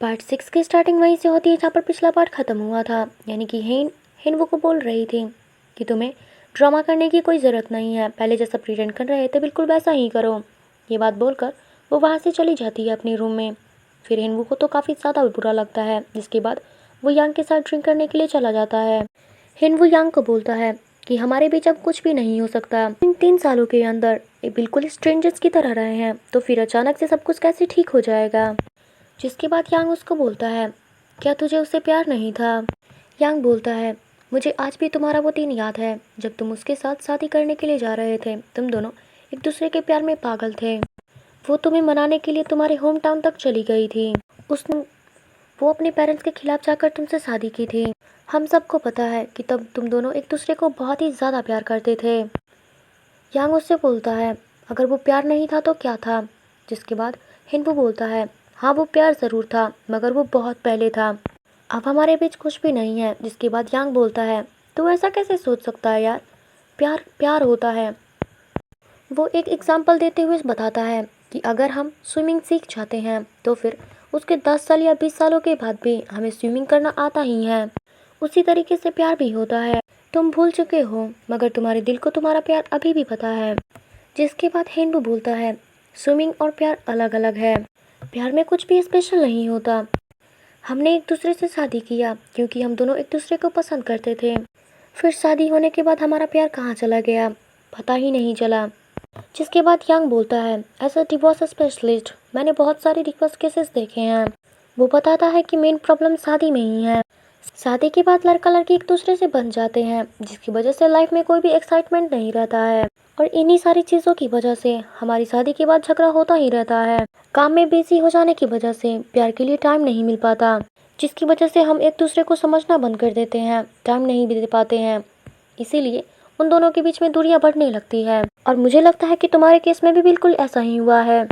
Part 6 की starting वहीं से होती है जहाँ पर पिछला पार्ट ख़त्म हुआ था। यानी कि हिनवू को बोल रही थी कि तुम्हें ड्रामा करने की कोई ज़रूरत नहीं है, पहले जैसा प्रिटेंड कर रहे थे बिल्कुल वैसा ही करो। ये बात बोलकर वो वहाँ से चली जाती है अपने रूम में। फिर हिनवू को तो काफ़ी ज़्यादा बुरा लगता है, जिसके बाद वो यांग के साथ ड्रिंक करने के लिए चला जाता है। हिनवू यांग को बोलता है कि हमारे बीच अब कुछ भी नहीं हो सकता। इन 3 सालों के अंदर ये बिल्कुल स्ट्रेंजर्स की तरह रहे हैं, तो फिर अचानक से सब कुछ कैसे ठीक हो जाएगा। जिसके बाद यांग उसको बोलता है, क्या तुझे उससे प्यार नहीं था? यांग बोलता है, मुझे आज भी तुम्हारा वो दिन याद है जब तुम उसके साथ शादी करने के लिए जा रहे थे। तुम दोनों एक दूसरे के प्यार में पागल थे। वो तुम्हें मनाने के लिए तुम्हारे होम टाउन तक चली गई थी। उसने वो अपने पेरेंट्स के खिलाफ जाकर तुमसे शादी की थी। हम सबको पता है कि तब तुम दोनों एक दूसरे को बहुत ही ज़्यादा प्यार करते थे। यांग उससे बोलता है, अगर वो प्यार नहीं था तो क्या था? जिसके बाद हिनवू बोलता है, हाँ वो प्यार ज़रूर था, मगर वो बहुत पहले था। अब हमारे बीच कुछ भी नहीं है। जिसके बाद यांग बोलता है, तू ऐसा कैसे सोच सकता है यार, प्यार प्यार होता है। वो एक एग्जाम्पल देते हुए बताता है कि अगर हम स्विमिंग सीख जाते हैं तो फिर उसके 10 साल या 20 सालों के बाद भी हमें स्विमिंग करना आता ही है। उसी तरीके से प्यार भी होता है। तुम भूल चुके हो, मगर तुम्हारे दिल को तुम्हारा प्यार अभी भी पता है। जिसके बाद हिनवू बोलता है, स्विमिंग और प्यार अलग अलग है। प्यार में कुछ भी स्पेशल नहीं होता। हमने एक दूसरे से शादी किया क्योंकि हम दोनों एक दूसरे को पसंद करते थे। फिर शादी होने के बाद हमारा प्यार कहाँ चला गया, पता ही नहीं चला। जिसके बाद यांग बोलता है, एज अ डिवोर्स स्पेशलिस्ट मैंने बहुत सारे डिवोर्स केसेस देखे हैं। वो बताता है कि मेन प्रॉब्लम शादी में ही है। शादी के बाद लड़का लड़की एक दूसरे से बन जाते हैं, जिसकी वजह से लाइफ में कोई भी एक्साइटमेंट नहीं रहता है। और इन्हीं सारी चीज़ों की वजह से हमारी शादी के बाद झगड़ा होता ही रहता है। काम में बिजी हो जाने की वजह से प्यार के लिए टाइम नहीं मिल पाता, जिसकी वजह से हम एक दूसरे को समझना बंद कर देते हैं, टाइम नहीं दे पाते हैं। इसीलिए उन दोनों के बीच में दूरियां बढ़ने लगती है। और मुझे लगता है कि तुम्हारे केस में भी बिल्कुल ऐसा ही हुआ है।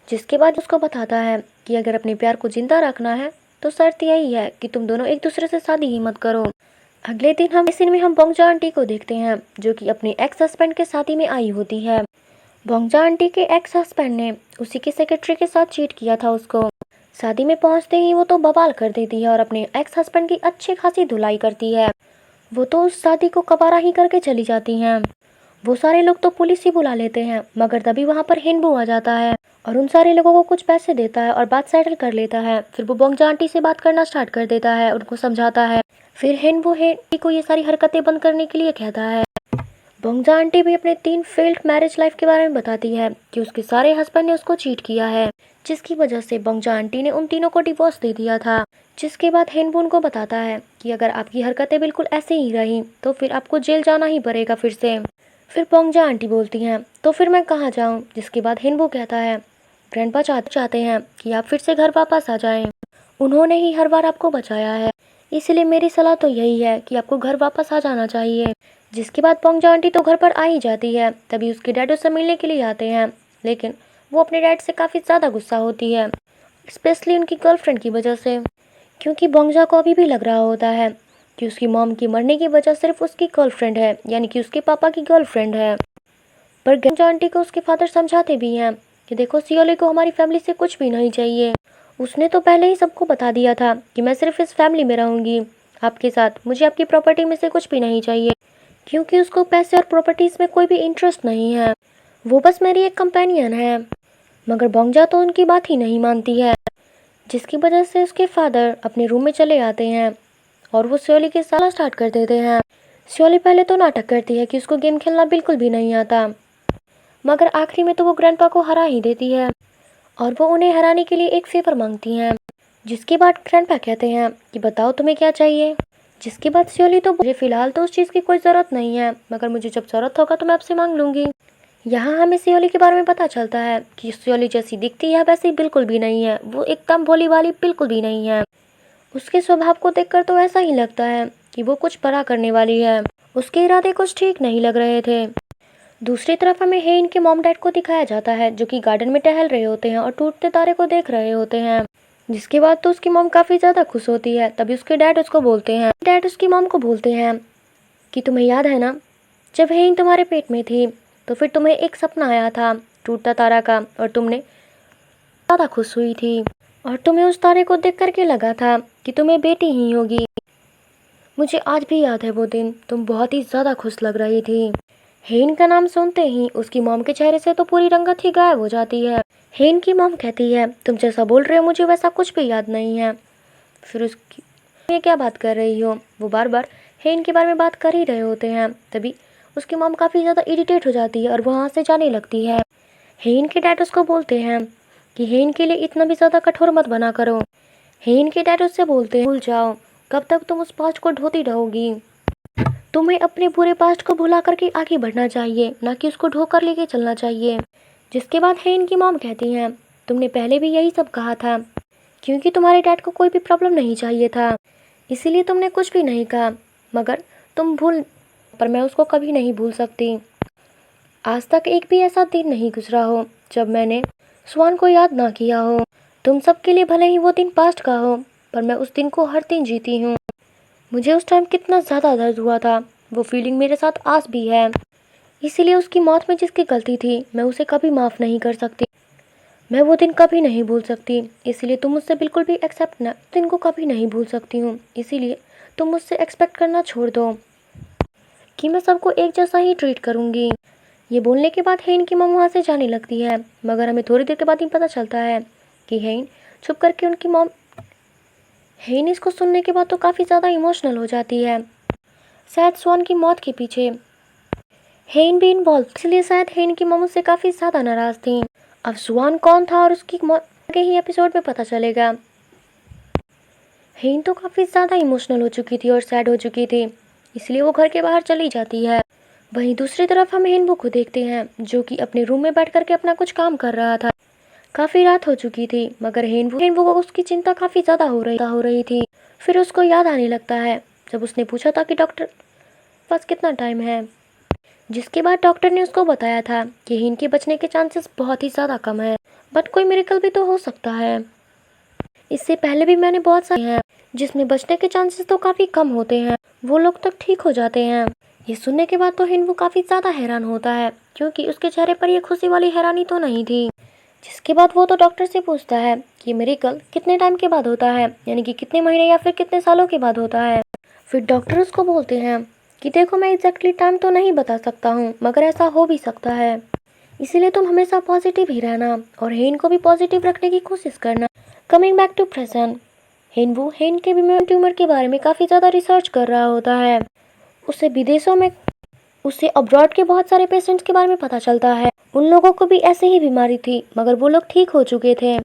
जिसके बाद उसको बताता है कि अगर अपने प्यार को जिंदा रखना है तो शर्त यही है कि तुम दोनों एक दूसरे से शादी ही मत करो। अगले दिन हम इस सीन में हम बोंगजा आंटी को देखते हैं, जो कि अपने एक्स हस्बैंड के शादी में आई होती है। बोंगजा आंटी के एक्स हस्बैंड ने उसी के सेक्रेटरी के साथ चीट किया था उसको। शादी में पहुंचते ही वो तो बवाल कर देती है और अपने एक्स हस्बैंड की अच्छी खासी धुलाई करती है। वो तो उस शादी को कबारा ही करके चली जाती हैं। वो सारे लोग तो पुलिस ही बुला लेते हैं, मगर तभी वहाँ पर हिनवू आ जाता है और उन सारे लोगों को कुछ पैसे देता है और बात सेटल कर लेता है। फिर वो बोंगजा आंटी से बात करना स्टार्ट कर देता है, उनको समझाता है। फिर हिनवू हेटी को ये सारी हरकतें बंद करने के लिए कहता है। बोंगजा आंटी भी अपने 3 फेल्ड मैरिज लाइफ के बारे में बताती है कि उसके सारे हस्बैंड ने उसको चीट किया है, जिसकी वजह से बोंगजा आंटी ने उन तीनों को डिवोर्स दे दिया था। जिसके बाद हिनवू उनको बताता है कि अगर आपकी हरकतें बिल्कुल ऐसे ही रही तो फिर आपको जेल जाना ही पड़ेगा फिर से। फिर बोंगजा आंटी बोलती हैं, तो फिर मैं कहाँ जाऊँ? जिसके बाद हिनवू कहता है, ग्रैंडपा चाहते हैं कि आप फिर से घर वापस आ जाएं। उन्होंने ही हर बार आपको बचाया है, इसलिए मेरी सलाह तो यही है कि आपको घर वापस आ जाना चाहिए। जिसके बाद बोंगजा आंटी तो घर पर आ ही जाती है। तभी उसके डैड उससे मिलने के लिए आते हैं, लेकिन वो अपने डैड से काफ़ी ज़्यादा गुस्सा होती है, स्पेशली उनकी गर्लफ्रेंड की वजह से। क्योंकि बोंगजा को अभी भी लग रहा होता है कि उसकी मॉम की मरने की वजह सिर्फ उसकी गर्लफ्रेंड है, यानी कि उसके पापा की गर्लफ्रेंड है। पर बोंगजा आंटी को उसके फादर समझाते भी हैं कि देखो, सियोली को हमारी फैमिली से कुछ भी नहीं चाहिए। उसने तो पहले ही सबको बता दिया था कि मैं सिर्फ इस फैमिली में रहूंगी आपके साथ, मुझे आपकी प्रॉपर्टी में से कुछ भी नहीं चाहिए। क्योंकि उसको पैसे और प्रॉपर्टीज में कोई भी इंटरेस्ट नहीं है, वो बस मेरी एक कंपेनियन है। मगर बोंगजा तो उनकी बात ही नहीं मानती है, जिसकी वजह से उसके फादर अपने रूम में चले आते हैं और वो सियोली के साथ स्टार्ट कर देते हैं। सियोली पहले तो नाटक करती है कि उसको गेम खेलना बिल्कुल भी नहीं आता, मगर आखिरी में तो वो ग्रैंडपा को हरा ही देती है और वो उन्हें हराने के लिए एक फेवर मांगती हैं। जिसके बाद ग्रैंडपा कहते हैं कि बताओ तुम्हें क्या चाहिए। जिसके बाद सियोली तो मुझे फिलहाल तो उस चीज़ की कोई ज़रूरत नहीं है, मगर मुझे जब ज़रूरत होगा तो मैं आपसे मांग लूँगी। यहाँ हमें सियोली के बारे में पता चलता है कि सियोली जैसी दिखती है वैसी बिल्कुल भी नहीं है, वो एकदम भोली वाली बिल्कुल भी नहीं है। उसके स्वभाव को देखकर तो ऐसा ही लगता है कि वो कुछ बड़ा करने वाली है। उसके इरादे कुछ ठीक नहीं लग रहे थे। दूसरी तरफ हमें हेन के मॉम डैड को दिखाया जाता है, जो कि गार्डन में टहल रहे होते हैं और टूटते तारे को देख रहे होते हैं। जिसके बाद तो उसकी मॉम काफ़ी ज़्यादा खुश होती है। तभी उसके डैड उसको बोलते हैं, डैड उसकी मॉम को बोलते हैं कि तुम्हें याद है ना, जब हेन तुम्हारे पेट में थी तो फिर तुम्हें एक सपना आया था टूटता तारा का और तुमने ज़्यादा खुश हुई थी। और तुम्हें उस तारे को देख करके लगा था कि तुम्हें बेटी ही होगी। मुझे आज भी याद है वो दिन, तुम बहुत ही ज़्यादा खुश लग रही थी। हेन का नाम सुनते ही उसकी मॉम के चेहरे से तो पूरी रंगत ही गायब हो जाती है। हेन की मॉम कहती है, तुम जैसा बोल रहे हो मुझे वैसा कुछ भी याद नहीं है। फिर उसकी, ये क्या बात कर रही हो? वो बार बार हेन के बारे में बात कर ही रहे होते हैं। तभी उसकी मॉम काफ़ी ज़्यादा इरिटेट हो जाती है और वहाँ से जाने लगती है। हेन के डैड उसको बोलते हैं कि हेन के लिए इतना भी ज़्यादा कठोर मत बना करो। हेन के डैड उससे बोलते हैं, भूल जाओ, कब तक तुम उस पास्ट को ढोती रहोगी? तुम्हें अपने पूरे पास्ट को भुला करके आगे बढ़ना चाहिए, ना कि उसको ढो कर लेके चलना चाहिए। जिसके बाद हेन की मॉम कहती हैं, तुमने पहले भी यही सब कहा था, क्योंकि तुम्हारे डैड को कोई भी प्रॉब्लम नहीं चाहिए था, इसीलिए तुमने कुछ भी नहीं कहा। मगर तुम भूल, पर मैं उसको कभी नहीं भूल सकती। आज तक एक भी ऐसा दिन नहीं गुजरा हो जब मैंने स्वान को याद ना किया हो। तुम सबके लिए भले ही वो दिन पास्ट का हो, पर मैं उस दिन को हर दिन जीती हूँ। मुझे उस टाइम कितना ज़्यादा दर्द हुआ था, वो फीलिंग मेरे साथ आज भी है। इसीलिए उसकी मौत में जिसकी गलती थी, मैं उसे कभी माफ़ नहीं कर सकती। मैं वो दिन कभी नहीं भूल सकती, इसीलिए तुम मुझसे बिल्कुल भी एक्सेप्ट ना, दिन को कभी नहीं भूल सकती हूँ। इसीलिए तुम मुझसे एक्सपेक्ट करना छोड़ दो कि मैं सबको एक जैसा ही ट्रीट करूँगी। ये बोलने के बाद हेन की मॉम वहाँ से जाने लगती है, मगर हमें थोड़ी देर के बाद ही पता चलता है कि हेन छुप करके उनकी मॉम, हेन इसको सुनने के बाद तो काफ़ी ज़्यादा इमोशनल हो जाती है। शायद स्वान की मौत के पीछे हेन भी इन्वॉल्व, इसलिए शायद हेन की मॉम उससे काफ़ी ज़्यादा नाराज़ थी। अब स्वान कौन था और उसकी मौत के ही एपिसोड में पता चलेगा। हेन तो काफ़ी ज़्यादा इमोशनल हो चुकी थी और सैड हो चुकी थी, इसलिए वो घर के बाहर चली जाती है। वहीं दूसरी तरफ हम हेनवू को देखते हैं, जो कि अपने रूम में बैठ करके अपना कुछ काम कर रहा था। काफ़ी रात हो चुकी थी, मगर हेनवू को उसकी चिंता काफ़ी ज़्यादा हो रही थी। फिर उसको याद आने लगता है जब उसने पूछा था कि डॉक्टर पास कितना टाइम है, जिसके बाद डॉक्टर ने उसको बताया था कि हेन के बचने के चांसेस बहुत ही ज़्यादा कम है, बट कोई मिरेकल भी तो हो सकता है। इससे पहले भी मैंने बहुत सारे हैं जिसमें बचने के चांसेस तो काफ़ी कम होते हैं, वो लोग तक ठीक हो जाते हैं। ये सुनने के बाद तो हेनवू काफ़ी ज़्यादा हैरान होता है, क्योंकि उसके चेहरे पर ये खुशी वाली हैरानी तो नहीं थी। जिसके बाद वो तो डॉक्टर से पूछता है कि मिरेकल कितने टाइम के बाद होता है, यानी कि कितने महीने या फिर कितने सालों के बाद होता है। फिर डॉक्टर उसको बोलते हैं कि देखो, मैं एग्जैक्टली टाइम तो नहीं बता सकता हूँ, मगर ऐसा हो भी सकता है, इसीलिए तुम हमेशा पॉजिटिव ही रहना और हेन को भी पॉजिटिव रखने की कोशिश करना। कमिंग बैक टू प्रेजेंट, हेनवू हेन के ब्रेन ट्यूमर के बारे में काफ़ी ज़्यादा रिसर्च कर रहा होता है। उसे विदेशों में, उससे अब्रॉड के बहुत सारे पेशेंट्स के बारे में पता चलता है। उन लोगों को भी ऐसे ही बीमारी थी, मगर वो लोग ठीक हो चुके थे।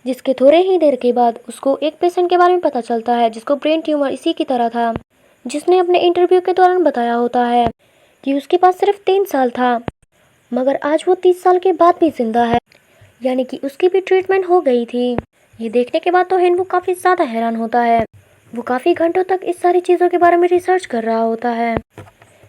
जिसके थोड़े ही देर के बाद उसको एक पेशेंट के बारे में पता चलता है जिसको ब्रेन ट्यूमर इसी की तरह था, जिसने अपने इंटरव्यू के दौरान बताया होता है कि उसके पास सिर्फ 3 साल था, मगर आज वो 30 साल के बाद भी जिंदा है, यानी कि उसकी भी ट्रीटमेंट हो गई थी। ये देखने के बाद तो हेनवू काफ़ी ज़्यादा हैरान होता है। वो काफ़ी घंटों तक इस सारी चीज़ों के बारे में रिसर्च कर रहा होता है,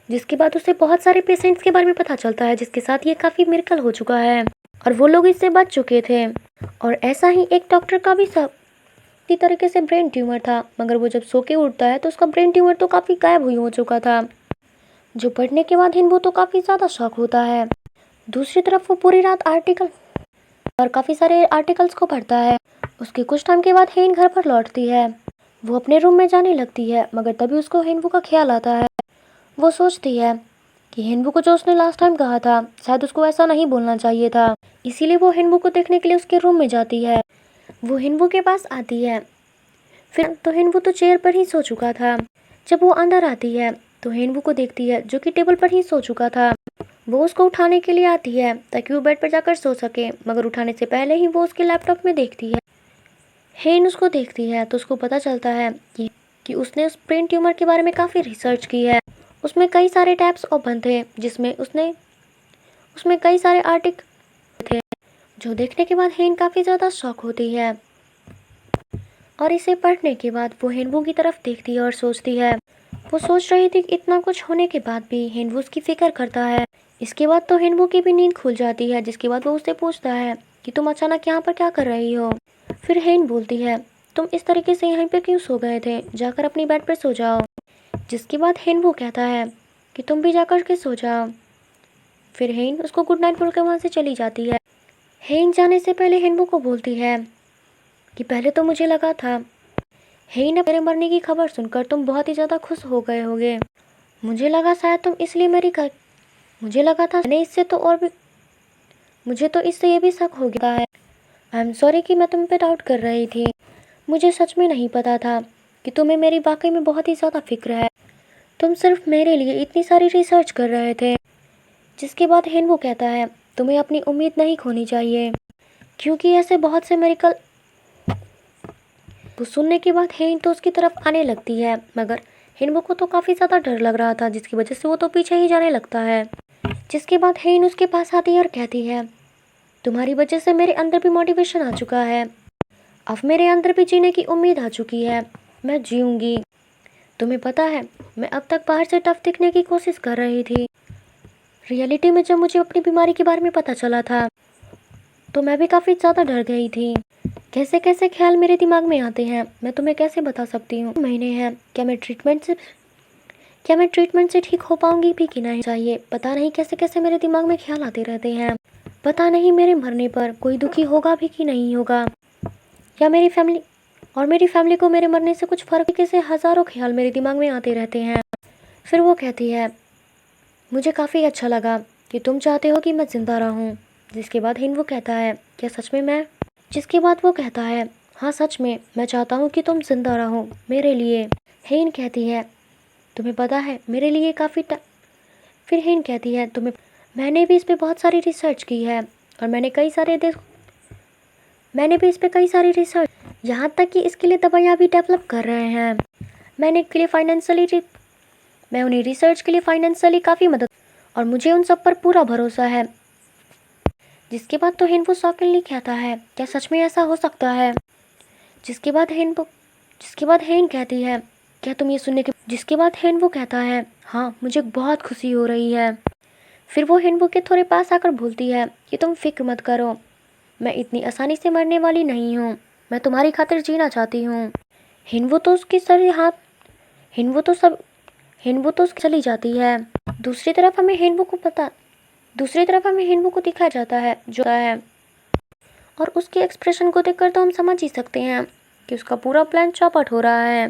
जिसके बाद उसे बहुत सारे पेशेंट्स के बारे में पता चलता है जिसके साथ ये काफ़ी मिरेकल हो चुका है और वो लोग इससे बच चुके थे। और ऐसा ही एक डॉक्टर का भी सब इसी तरीके से ब्रेन ट्यूमर था, मगर वो जब सो के उठता है तो उसका ब्रेन ट्यूमर तो काफ़ी गायब हुई हो चुका था, जो पढ़ने के बाद हिंदू तो काफ़ी ज़्यादा शॉक होता है। दूसरी तरफ वो पूरी रात आर्टिकल और काफ़ी सारे आर्टिकल्स को पढ़ता है। उसके कुछ टाइम के बाद हेन घर पर लौटती है। वो अपने रूम में जाने लगती है, मगर तभी उसको हेनवू का ख्याल आता है। वो सोचती है कि हेनवू को जो उसने लास्ट टाइम कहा था, शायद उसको ऐसा नहीं बोलना चाहिए था, इसीलिए वो हेनवू को देखने के लिए उसके रूम में जाती है। वो हेनवू के पास आती है, फिर तो हेनवू तो चेयर पर ही सो चुका था। जब वो अंदर आती है तो हेनवू को देखती है जो कि टेबल पर ही सो चुका था। वो उसको उठाने के लिए आती है ताकि वो बेड पर जाकर सो सके, मगर उठाने से पहले ही वो उसके लैपटॉप में देखती है। हेन उसको देखती है तो उसको पता चलता है कि उसने उस ब्रेन ट्यूमर के बारे में काफ़ी रिसर्च की है। उसमें कई सारे टैब्स ओपन थे जिसमें उसमें कई सारे आर्टिकल थे, जो देखने के बाद हेन काफ़ी ज़्यादा शॉक होती है। और इसे पढ़ने के बाद वो हेनवू की तरफ देखती है और सोचती है, वो सोच रही थी कि इतना कुछ होने के बाद भी हेनवू उसकी फिक्र करता है। इसके बाद तो हेनवू की भी नींद खुल जाती है, जिसके बाद वो उससे पूछता है कि तुम अचानक यहाँ पर क्या कर रही हो। फिर हेन बोलती है, तुम इस तरीके से यहीं पर क्यों सो गए थे, जाकर अपनी बेड पर सो जाओ। जिसके बाद हेनवू कहता है कि तुम भी जाकर के सो जाओ। फिर हेन उसको गुड नाइट बोलकर वहाँ से चली जाती है। हेन जाने से पहले हेनवू को बोलती है कि पहले तो मुझे लगा था हेन मेरे मरने की खबर सुनकर तुम बहुत ही ज़्यादा खुश हो गए होगे। मुझे लगा शायद तुम इसलिए मुझे लगा था मैंने इससे तो और भी मुझे तो इससे ये भी शक हो गया है। आई एम सॉरी कि मैं तुम पे डाउट कर रही थी। मुझे सच में नहीं पता था कि तुम्हें मेरी वाकई में बहुत ही ज़्यादा फिक्र है। तुम सिर्फ मेरे लिए इतनी सारी रिसर्च कर रहे थे। जिसके बाद हेनवो कहता है तुम्हें अपनी उम्मीद नहीं खोनी चाहिए, क्योंकि ऐसे बहुत से मेरिकल। वो सुनने के बाद हेन तो उसकी तरफ आने लगती है, मगर हेनवो को तो काफ़ी ज़्यादा डर लग रहा था, जिसकी वजह से वो तो पीछे ही जाने लगता है। जिसके बाद हेन उसके पास आती है और कहती है तुम्हारी वजह से मेरे अंदर भी मोटिवेशन आ चुका है। अब मेरे अंदर भी जीने की उम्मीद आ चुकी है। मैं जीऊँगी। तुम्हें पता है मैं अब तक बाहर से टफ दिखने की कोशिश कर रही थी। रियलिटी में जब मुझे अपनी बीमारी के बारे में पता चला था तो मैं भी काफ़ी ज़्यादा डर गई थी। कैसे कैसे ख्याल मेरे दिमाग में आते हैं मैं तुम्हें कैसे बता सकती हूँ। महीने हैं, क्या मैं ट्रीटमेंट से ठीक हो पाऊंगी भी कि नहीं चाहिए। पता नहीं कैसे कैसे मेरे दिमाग में ख्याल आते रहते हैं। पता नहीं मेरे मरने पर कोई दुखी होगा भी कि नहीं होगा, या मेरी फैमिली को मेरे मरने से कुछ फर्क। कैसे हज़ारों ख्याल मेरे दिमाग में आते रहते हैं। फिर वो कहती है मुझे काफ़ी अच्छा लगा कि तुम चाहते हो कि मैं ज़िंदा रहूं। जिसके बाद हिन वो कहता है क्या सच में मैं। जिसके बाद वो कहता है हाँ सच में मैं चाहता हूँ कि तुम ज़िंदा रहो मेरे लिए। हेन कहती है तुम्हें पता है मेरे लिए फिर हेन कहती है तुम्हें मैंने भी इस पे बहुत सारी रिसर्च की है और मैंने भी इस पे कई सारी रिसर्च, यहाँ तक कि इसके लिए दवाइयाँ भी डेवलप कर रहे हैं। मैं उन्हें रिसर्च के लिए फाइनेंशियली काफ़ी मदद, और मुझे उन सब पर पूरा भरोसा है। जिसके बाद तो हेन वो शॉकिंगली कहता है क्या सच में ऐसा हो सकता है। जिसके बाद हेन कहती है क्या तुम ये सुनने के। जिसके बाद हेन वो कहता है हाँ मुझे बहुत खुशी हो रही है। फिर वो हेनवो के थोड़े पास आकर बोलती है कि तुम फिक्र मत करो, मैं इतनी आसानी से मरने वाली नहीं हूँ। मैं तुम्हारी खातिर जीना चाहती हूँ। हेनवो तो उसके सर हाथ हेनवो तो उसकी चली जाती है। दूसरी तरफ हमें हेनवो को दिखाया जाता है जो है, और उसके एक्सप्रेशन को देखकर तो हम समझ ही सकते हैं कि उसका पूरा प्लान चौपट हो रहा है।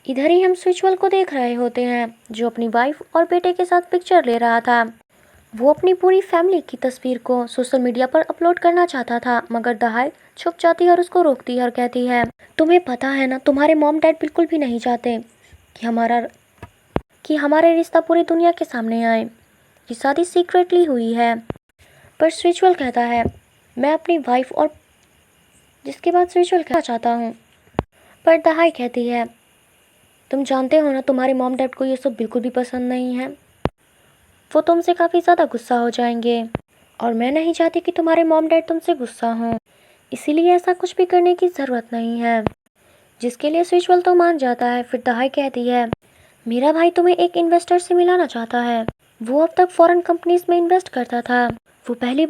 इधर ही हम स्विचुअल को देख रहे होते हैं जो अपनी वाइफ और बेटे के साथ पिक्चर ले रहा था। वो अपनी पूरी फैमिली की तस्वीर को सोशल मीडिया पर अपलोड करना चाहता था, मगर दहाई छुप जाती है और उसको रोकती है और कहती है तुम्हें पता है ना तुम्हारे मॉम डैड बिल्कुल भी नहीं चाहते कि हमारे रिश्ता पूरी दुनिया के सामने आए। ये शादी सीक्रेटली हुई है। पर स्पिरिचुअल कहता है मैं अपनी वाइफ और जिसके बाद स्पिरिचुअल कहना चाहता हूँ। पर दहाई कहती है तुम जानते हो ना तुम्हारे मॉम डैड को ये सब बिल्कुल भी पसंद नहीं है। वो तुमसे काफ़ी ज़्यादा गुस्सा हो जाएंगे, और मैं नहीं चाहती कि तुम्हारे मॉम डैड तुमसे गुस्सा हों, इसीलिए ऐसा कुछ भी करने की ज़रूरत नहीं है। जिसके लिए स्पिरिचुअल तो मान जाता है। फिर दहाई कहती है मेरा भाई तुम्हें एक इन्वेस्टर से मिलाना चाहता है। वो अब तक फॉरेन कंपनीज में इन्वेस्ट करता था। वो पहली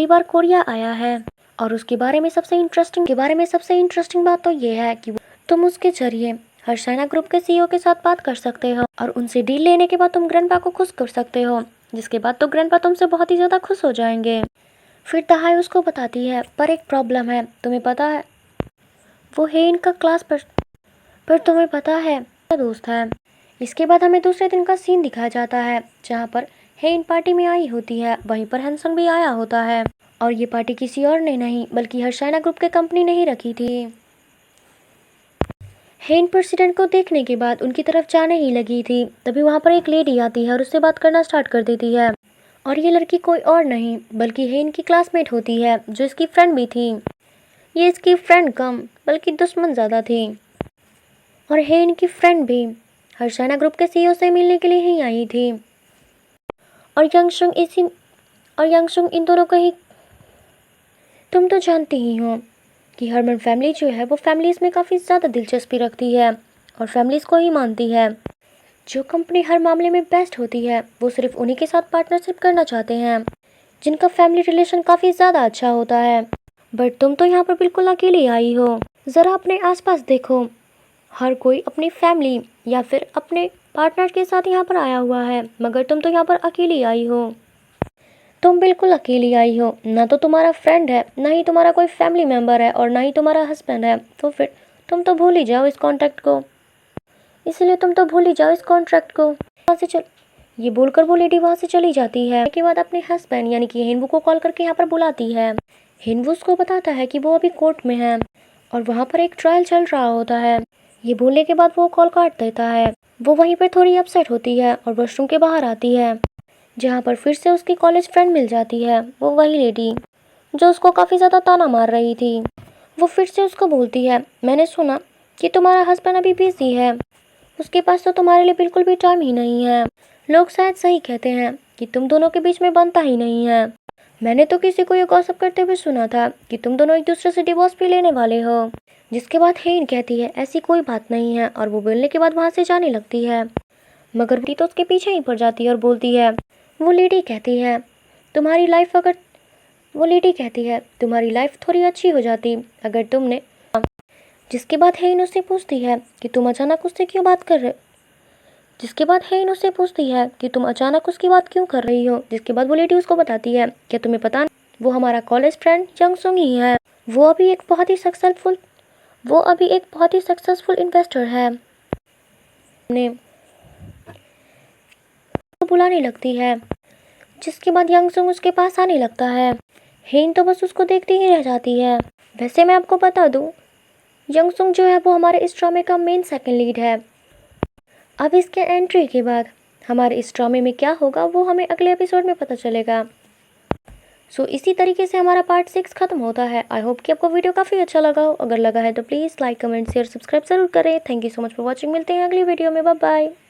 बार कोरिया आया है, और उसके बारे में सबसे इंटरेस्टिंग बात तो ये है कि तुम उसके जरिए हर्षाना ग्रुप के सीईओ के साथ बात कर सकते हो, और उनसे डील लेने के बाद तुम ग्रैंडपा को खुश कर सकते हो। जिसके बाद तो ग्रैंडपा तुमसे बहुत ही ज़्यादा खुश हो जाएंगे। फिर दहाई उसको बताती है पर एक प्रॉब्लम है, तुम्हें पता है वो है इनका क्लास पर तुम्हें पता है दोस्त है। इसके बाद हमें दूसरे दिन का सीन दिखाया जाता है जहाँ पर हेन पार्टी में आई होती है। वहीं पर हैंसंग भी आया होता है, और ये पार्टी किसी और ने नहीं बल्कि हर्षाना ग्रुप के कंपनी ने ही रखी थी। हेन प्रेसिडेंट को देखने के बाद उनकी तरफ जाने ही लगी थी, तभी वहाँ पर एक लेडी आती है और उससे बात करना स्टार्ट कर देती है। और ये लड़की कोई और नहीं बल्कि हेन की क्लासमेट होती है, जो इसकी फ्रेंड भी थी। ये इसकी फ्रेंड कम बल्कि दुश्मन ज़्यादा थी, और हेन की फ्रेंड भी हर्षाना ग्रुप के सीईओ से मिलने के लिए ही आई थी। और यंगसुंग इन दोनों का ही तुम तो जानती ही हो कि हरमन फैमिली जो है वो फैमिलीज़ में काफ़ी ज़्यादा दिलचस्पी रखती है और फैमिलीज़ को ही मानती है। जो कंपनी हर मामले में बेस्ट होती है वो सिर्फ उन्हीं के साथ पार्टनरशिप करना चाहते हैं जिनका फैमिली रिलेशन काफ़ी ज़्यादा अच्छा होता है। बट तुम तो यहाँ पर बिल्कुल अकेली आई हो। ज़रा अपने आसपास देखो, हर कोई अपनी फैमिली या फिर अपने पार्टनर के साथ यहाँ पर आया हुआ है, मगर तुम तो यहाँ पर अकेली आई हो। तुम बिल्कुल अकेली आई हो, ना तो तुम्हारा फ्रेंड है, ना ही तुम्हारा कोई फैमिली मेम्बर है और ना ही तुम्हारा हस्बैंड है, तो फिर तुम तो भूल ही जाओ इस कॉन्ट्रैक्ट को। इसलिए तुम तो भूल ही जाओ इस कॉन्ट्रैक्ट को। वहाँ से चल ये बोलकर वो लेडी वहाँ से चली जाती है। के बाद अपने हस्बैंड यानी कि हिनवू को कॉल करके यहाँ पर बुलाती है। हिनवू उसको बताता है कि वो अभी कोर्ट में है और वहाँ पर एक ट्रायल चल रहा होता है। ये बोलने के बाद वो कॉल काट देता है। वो वहीं पर थोड़ी अपसेट होती है और वॉशरूम के बाहर आती है, जहाँ पर फिर से उसकी कॉलेज फ्रेंड मिल जाती है, वो वही लेडी जो उसको काफ़ी ज़्यादा ताना मार रही थी। वो फिर से उसको बोलती है, मैंने सुना कि तुम्हारा हस्बैंड अभी बिजी है, उसके पास तो तुम्हारे लिए बिल्कुल भी टाइम ही नहीं है। लोग शायद सही कहते हैं कि तुम दोनों के बीच में बनता ही नहीं है। मैंने तो किसी को ये गॉसिप करते हुए सुना था कि तुम दोनों एक दूसरे से डिवोर्स भी लेने वाले हो। जिसके बाद हेन कहती है ऐसी कोई बात नहीं है और वो बोलने के बाद वहाँ से जाने लगती है। मगर वो तो उसके पीछे ही पड़ जाती है और बोलती है, वो लेडी कहती है तुम्हारी लाइफ तुम्हारी लाइफ थोड़ी अच्छी हो जाती अगर तुमने। जिसके बाद हेन उससे पूछती है कि तुम अचानक उससे क्यों बात कर रहे जिसके बाद हेन उससे पूछती है कि तुम अचानक उसकी बात क्यों कर रही हो। जिसके बाद वो लेडी उसको बताती है, क्या तुम्हें पता नहीं, वो हमारा कॉलेज फ्रेंड जंगसुंग ही है। वो अभी एक बहुत ही सक्सेसफुल इन्वेस्टर है। ने वो बुलाने लगती है। जिसके बाद यंगसुंग उसके पास आने लगता है। हेन तो बस उसको देखती ही रह जाती है। वैसे मैं आपको बता दूं, यंगसुंग जो है वो हमारे इस ड्रामे का मेन सेकंड लीड है। अब इसके एंट्री के बाद हमारे इस ड्रामे में क्या होगा वो हमें अगले एपिसोड में पता चलेगा। सो इसी तरीके से हमारा पार्ट 6 खत्म होता है। आई होप कि आपको वीडियो काफ़ी अच्छा लगा हो। अगर लगा है तो please like, comment, share, subscribe जरूर करें। Thank you so much for watching. मिलते हैं अगली वीडियो में। Bye bye.